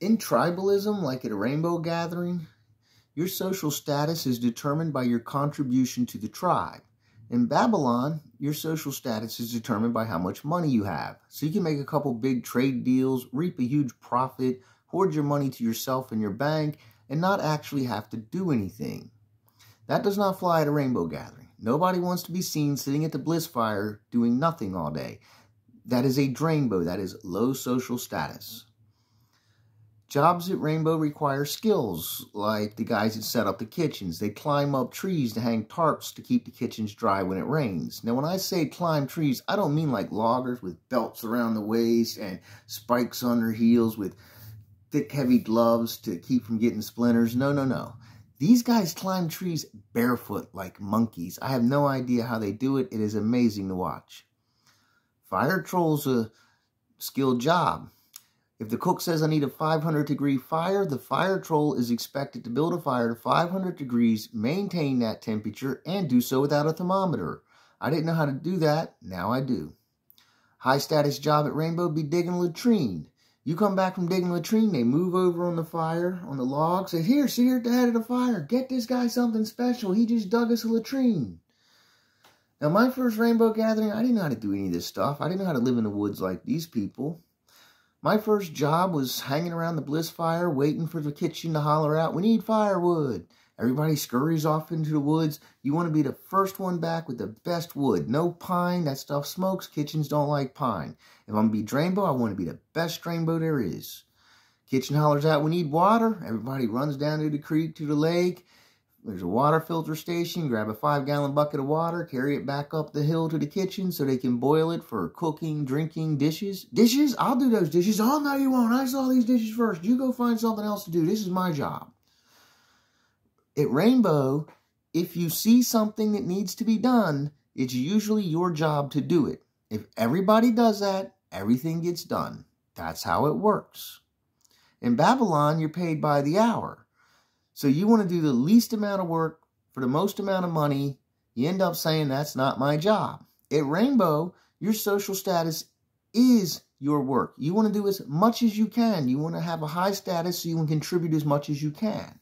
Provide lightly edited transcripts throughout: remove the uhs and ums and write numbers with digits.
In tribalism, like at a rainbow gathering, your social status is determined by your contribution to the tribe. In Babylon, your social status is determined by how much money you have. So you can make a couple big trade deals, reap a huge profit, hoard your money to yourself in your bank, and not actually have to do anything. That does not fly at a rainbow gathering. Nobody wants to be seen sitting at the bliss fire doing nothing all day. That is a drainbow. That is low social status. Jobs at Rainbow require skills, like the guys that set up the kitchens. They climb up trees to hang tarps to keep the kitchens dry when it rains. Now, when I say climb trees, I don't mean like loggers with belts around the waist and spikes on their heels with thick, heavy gloves to keep from getting splinters. No, no, no. These guys climb trees barefoot like monkeys. I have no idea how they do it. It is amazing to watch. Fire troll's a skilled job. If the cook says I need a 500-degree fire, the fire troll is expected to build a fire to 500 degrees, maintain that temperature, and do so without a thermometer. I didn't know how to do that. Now I do. High-status job at Rainbow be digging a latrine. You come back from digging a latrine, they move over on the fire, on the log, say, here, sit here at the head of the fire. Get this guy something special. He just dug us a latrine. Now, my first rainbow gathering, I didn't know how to do any of this stuff. I didn't know how to live in the woods like these people. My first job was hanging around the bliss fire, waiting for the kitchen to holler out, we need firewood. Everybody scurries off into the woods. You want to be the first one back with the best wood. No pine, that stuff smokes. Kitchens don't like pine. If I'm going to be drainbow, I want to be the best drainbow there is. Kitchen hollers out, we need water. Everybody runs down to the creek, to the lake. There's a water filter station. Grab a 5-gallon bucket of water, carry it back up the hill to the kitchen so they can boil it for cooking, drinking, dishes. Dishes? I'll do those dishes. Oh, no, you won't. I saw these dishes first. You go find something else to do. This is my job. At Rainbow, if you see something that needs to be done, it's usually your job to do it. If everybody does that, everything gets done. That's how it works. In Babylon, you're paid by the hour. So you want to do the least amount of work for the most amount of money. You end up saying, that's not my job. At Rainbow, your social status is your work. You want to do as much as you can. You want to have a high status so you can contribute as much as you can.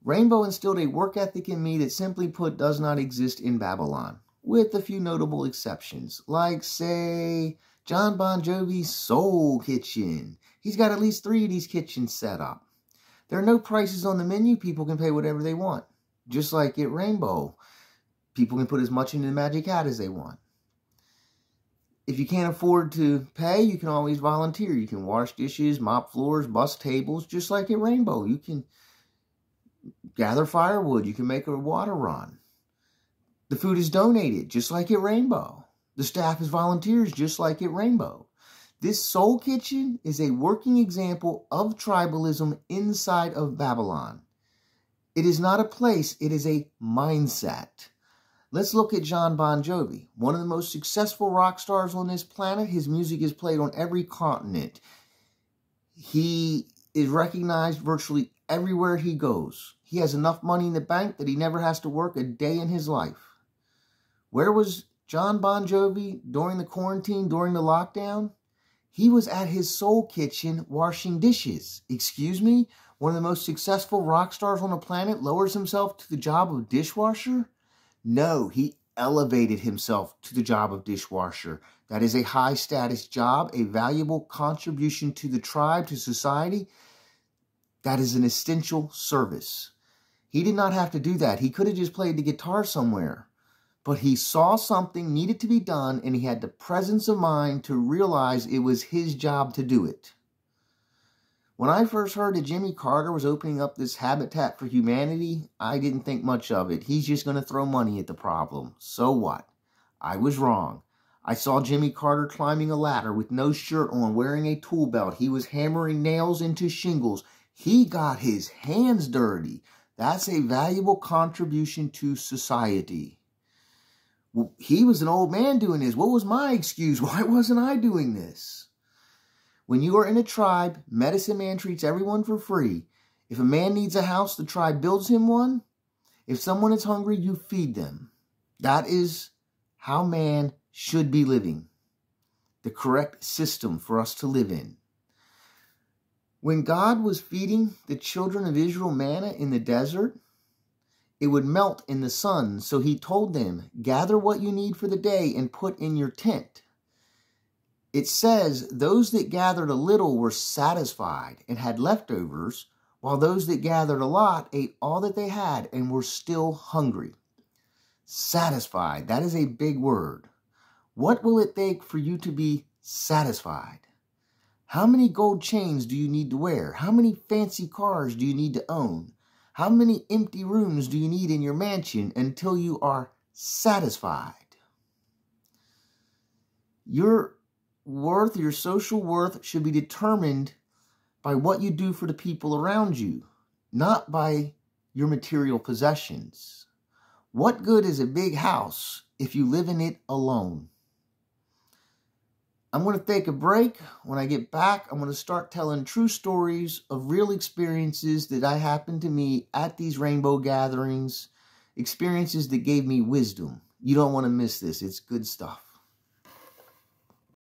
Rainbow instilled a work ethic in me that simply put does not exist in Babylon, with a few notable exceptions, like, say, John Bon Jovi's Soul Kitchen. He's got at least 3 of these kitchens set up. There are no prices on the menu. People can pay whatever they want. Just like at Rainbow, people can put as much into the Magic Hat as they want. If you can't afford to pay, you can always volunteer. You can wash dishes, mop floors, bus tables, just like at Rainbow. You can gather firewood. You can make a water run. The food is donated, just like at Rainbow. The staff is volunteers, just like at Rainbow. This Soul Kitchen is a working example of tribalism inside of Babylon. It is not a place, it is a mindset. Let's look at John Bon Jovi, one of the most successful rock stars on this planet. His music is played on every continent. He is recognized virtually everywhere he goes. He has enough money in the bank that he never has to work a day in his life. Where was John Bon Jovi during the quarantine, during the lockdown? He was at his Soul Kitchen washing dishes. Excuse me? One of the most successful rock stars on the planet lowers himself to the job of dishwasher? No, he elevated himself to the job of dishwasher. That is a high-status job, a valuable contribution to the tribe, to society. That is an essential service. He did not have to do that. He could have just played the guitar somewhere. But he saw something needed to be done, and he had the presence of mind to realize it was his job to do it. When I first heard that Jimmy Carter was opening up this Habitat for Humanity, I didn't think much of it. He's just going to throw money at the problem. So what? I was wrong. I saw Jimmy Carter climbing a ladder with no shirt on, wearing a tool belt. He was hammering nails into shingles. He got his hands dirty. That's a valuable contribution to society. Well, he was an old man doing this. What was my excuse? Why wasn't I doing this? When you are in a tribe, Medicine Man treats everyone for free. If a man needs a house, the tribe builds him one. If someone is hungry, you feed them. That is how man should be living. The correct system for us to live in. When God was feeding the children of Israel manna in the desert, it would melt in the sun. So he told them, gather what you need for the day and put in your tent. It says those that gathered a little were satisfied and had leftovers, while those that gathered a lot ate all that they had and were still hungry. Satisfied, that is a big word. What will it take for you to be satisfied? How many gold chains do you need to wear? How many fancy cars do you need to own? How many empty rooms do you need in your mansion until you are satisfied? Your worth, your social worth should be determined by what you do for the people around you, not by your material possessions. What good is a big house if you live in it alone? I'm going to take a break. When I get back, I'm going to start telling true stories of real experiences that happened to me at these rainbow gatherings, experiences that gave me wisdom. You don't want to miss this. It's good stuff.